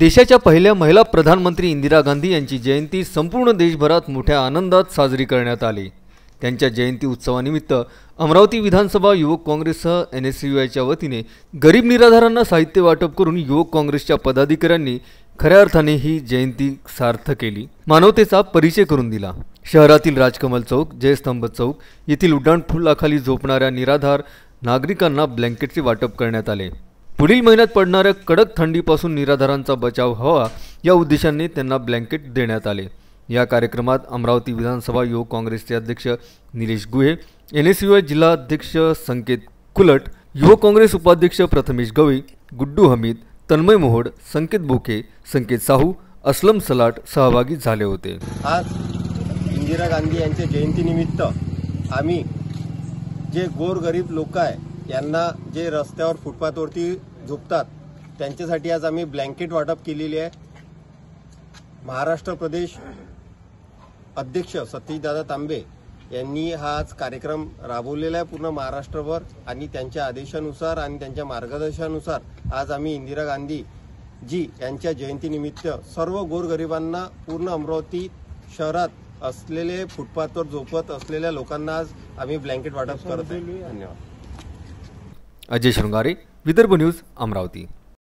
देशाच्या पहिल्या महिला प्रधानमंत्री इंदिरा गांधी यांची जयंती संपूर्ण देशभरात मोठ्या आनंदात साजरी करण्यात आली। त्यांच्या जयंती उत्सवानिमित्त अमरावती विधानसभा युवक काँग्रेससह NSUIच्या वतीने गरीब निराधारांना साहित्य वाटप करून युवक काँग्रेसच्या पदाधिकाऱ्यांनी खऱ्या अर्थाने ही जयंती सार्थ केली, मानवतेचा परिचय करून दिला। शहरातील राजकमल चौक, जयस्तंभ चौक येथील उड्डाणपुलाखाली झोपणाऱ्या निराधार नागरिकांना ब्लँकेटचे वाटप करण्यात आले। पुढील महिन्यात पडणाऱ्या कडक थंडीपासून निराधारांचा बचाव व्हावा या उद्देशाने त्यांना ब्लँकेट देण्यात आले। या कार्यक्रमात अमरावती विधानसभा युवक काँग्रेसचे अध्यक्ष निलेश गुहे, NSUI जिल्हा अध्यक्ष संकेत कुलट, युवक काँग्रेस उपाध्यक्ष प्रथमेश गवई, गुड्डू हमीद, तन्मय मोहोड, संकेत बोके, संकेत साहू, असलम सलाट सहभागी झाले होते। आज इंदिरा गांधी यांच्या जयंतीनिमित्त आम्ही जे गोरगरीब लोक आहे यांना जे रस्त्यावर फुटपाथवरती झोपतात त्यांच्यासाठी आज आम्ही ब्लँकेट वाटप केलेली आहे। महाराष्ट्र प्रदेश अध्यक्ष सतीशदादा तांबे यांनी हा आज कार्यक्रम राबवलेला आहे पूर्ण महाराष्ट्रभर, आणि त्यांच्या आदेशानुसार आणि त्यांच्या मार्गदर्शनानुसार आज आम्ही इंदिरा गांधी जी यांच्या जयंतीनिमित्त सर्व गोरगरिबांना पूर्ण अमरावती शहरात असलेले फुटपाथवर झोपत असलेल्या लोकांना आज आम्ही ब्लँकेट वाटप करत आहे। धन्यवाद। अजय शृंगारे, विदर्भ न्यूज, अमरावती।